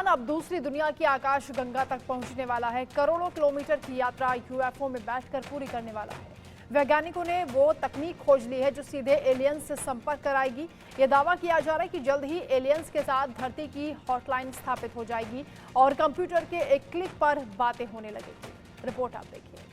इंसान अब दूसरी दुनिया की आकाश गंगा तक पहुंचने वाला है। करोड़ों किलोमीटर की यात्रा यूएफओ में बैठकर पूरी करने वाला है। वैज्ञानिकों ने वो तकनीक खोज ली है जो सीधे एलियंस से संपर्क कराएगी। ये दावा किया जा रहा है कि जल्द ही एलियंस के साथ धरती की हॉटलाइन स्थापित हो जाएगी और कंप्यूटर के एक क्लिक पर बातें होने लगेगी। रिपोर्ट आप देखिए।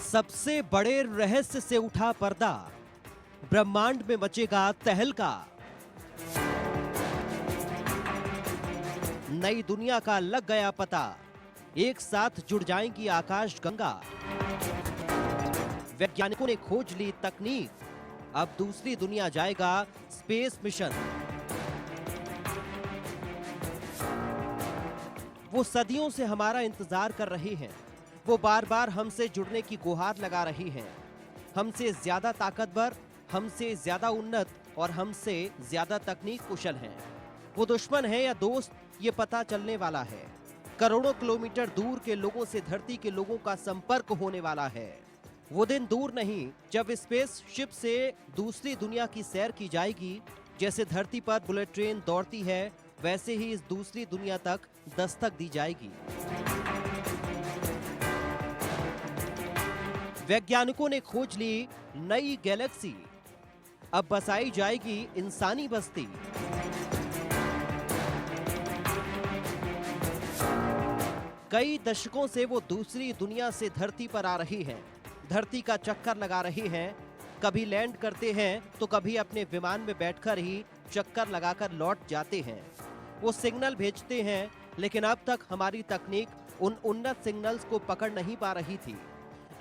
सबसे बड़े रहस्य से उठा पर्दा, ब्रह्मांड में मचेगा तहलका। नई दुनिया का लग गया पता, एक साथ जुड़ जाएंगी आकाश गंगा। वैज्ञानिकों ने खोज ली तकनीक, अब दूसरी दुनिया जाएगा स्पेस मिशन। वो सदियों से हमारा इंतजार कर रही हैं। वो बार बार हमसे जुड़ने की गुहार लगा रही हैं। हमसे ज्यादा ताकतवर, हमसे ज्यादा उन्नत और हमसे ज्यादा तकनीक कुशल हैं। वो दुश्मन है या दोस्त, ये पता चलने वाला है। करोड़ों किलोमीटर दूर के लोगों से धरती के लोगों का संपर्क होने वाला है। वो दिन दूर नहीं जब स्पेस शिप से दूसरी दुनिया की सैर की जाएगी। जैसे धरती पर बुलेट ट्रेन दौड़ती है, वैसे ही इस दूसरी दुनिया तक दस्तक दी जाएगी। वैज्ञानिकों ने खोज ली नई गैलेक्सी, अब बसाई जाएगी इंसानी बस्ती। कई दशकों से वो दूसरी दुनिया से धरती पर आ रही हैं, धरती का चक्कर लगा रही हैं। कभी लैंड करते हैं तो कभी अपने विमान में बैठकर ही चक्कर लगाकर लौट जाते हैं। वो सिग्नल भेजते हैं, लेकिन अब तक हमारी तकनीक उन उन्नत सिग्नल्स को पकड़ नहीं पा रही थी।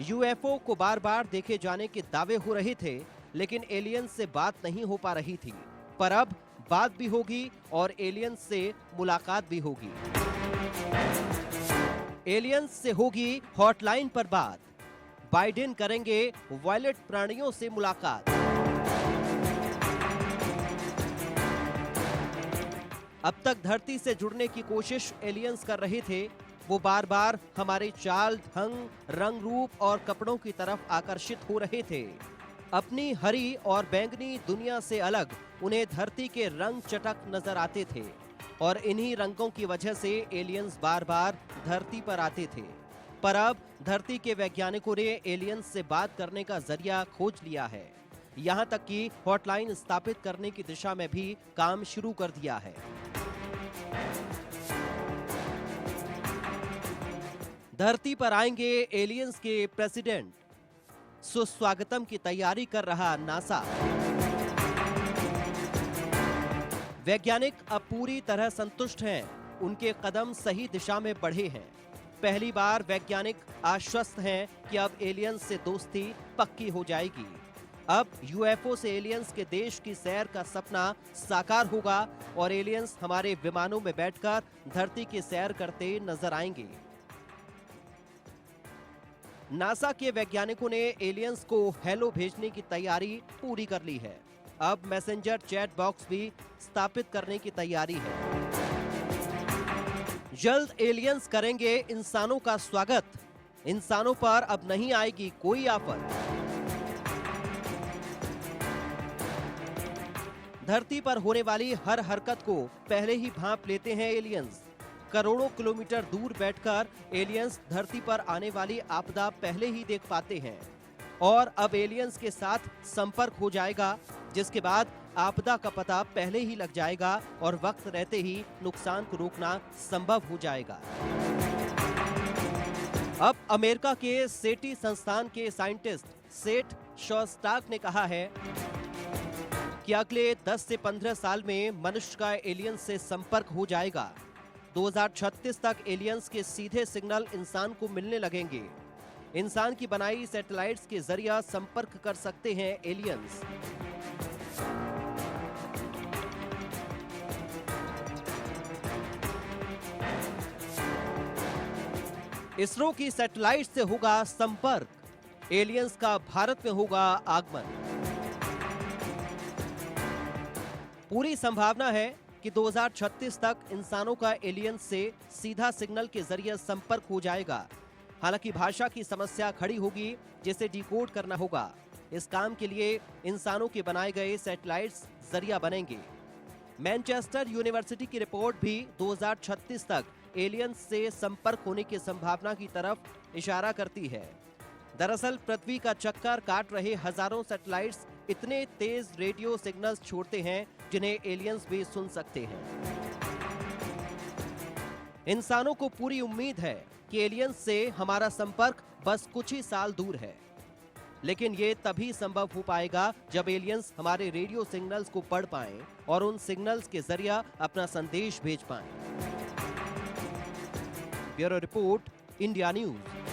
यूएफओ को बार बार देखे जाने के दावे हो रहे थे, लेकिन एलियंस से बात नहीं हो पा रही थी। पर अब बात भी होगी और एलियंस से मुलाकात भी होगी। एलियंस से होगी हॉटलाइन पर बात। बाइडेन करेंगे वायलेट प्राणियों से मुलाकात। अब तक धरती से जुड़ने की कोशिश एलियंस कर रहे थे। वो बार बार हमारे चाल, ढंग, रंग रूप और कपड़ों की तरफ आकर्षित हो रहे थे। अपनी हरी और बैंगनी दुनिया से अलग उन्हें धरती के रंग चटक नजर आते थे और इन्हीं रंगों की वजह से एलियंस बार बार धरती पर आते थे। पर अब धरती के वैज्ञानिकों ने एलियंस से बात करने का जरिया खोज लिया है। यहाँ तक कि हॉटलाइन स्थापित करने की दिशा में भी काम शुरू कर दिया है। धरती पर आएंगे एलियंस के प्रेसिडेंट, सुस्वागतम की तैयारी कर रहा नासा। वैज्ञानिक अब पूरी तरह संतुष्ट हैं, उनके कदम सही दिशा में बढ़े हैं। पहली बार वैज्ञानिक आश्वस्त हैं कि अब एलियंस से दोस्ती पक्की हो जाएगी। अब यूएफओ से एलियंस के देश की सैर का सपना साकार होगा और एलियंस हमारे विमानों में बैठकर धरती की सैर करते नजर आएंगे। नासा के वैज्ञानिकों ने एलियंस को हेलो भेजने की तैयारी पूरी कर ली है। अब मैसेंजर चैट बॉक्स भी स्थापित करने की तैयारी है। जल्द एलियंस करेंगे इंसानों का स्वागत। इंसानों पर अब नहीं आएगी कोई आफत। धरती पर होने वाली हर हरकत को पहले ही भांप लेते हैं एलियंस। करोड़ों किलोमीटर दूर बैठकर एलियंस धरती पर आने वाली आपदा पहले ही देख पाते हैं और अब एलियंस के साथ संपर्क हो जाएगा, जिसके बाद आपदा का पता पहले ही लग जाएगा और वक्त रहते ही नुकसान को रोकना संभव हो जाएगा। अब अमेरिका के सेटी संस्थान के साइंटिस्ट सेठ शोस्टाक ने कहा है कि अगले 10 से 15 साल में मनुष्य का एलियंस से संपर्क हो जाएगा। 2036 तक एलियंस के सीधे सिग्नल इंसान को मिलने लगेंगे। इंसान की बनाई सैटेलाइट्स के जरिए संपर्क कर सकते हैं एलियंस। इसरो की सैटेलाइट से होगा संपर्क। एलियंस का भारत में होगा आगमन। पूरी संभावना है कि 2036 तक इंसानों का एलियंस से सीधा सिग्नल के जरिए संपर्क हो जाएगा। हालांकि भाषा की समस्या खड़ी होगी जिसे डिकोड करना होगा। इस काम के लिए इंसानों के बनाए गए सैटेलाइट्स जरिया बनेंगे। मैनचेस्टर यूनिवर्सिटी की रिपोर्ट भी 2036 तक एलियंस से संपर्क होने की संभावना की तरफ इशारा करती है। दरअसल पृथ्वी का चक्कर काट रहे हजारों सैटेलाइट्स इतने तेज रेडियो सिग्नल्स छोड़ते हैं जिन्हें एलियंस भी सुन सकते हैं। इंसानों को पूरी उम्मीद है कि एलियंस से हमारा संपर्क बस कुछ ही साल दूर है, लेकिन ये तभी संभव हो पाएगा जब एलियंस हमारे रेडियो सिग्नल्स को पढ़ पाएं और उन सिग्नल्स के जरिए अपना संदेश भेज पाएं। Bureau report, India news.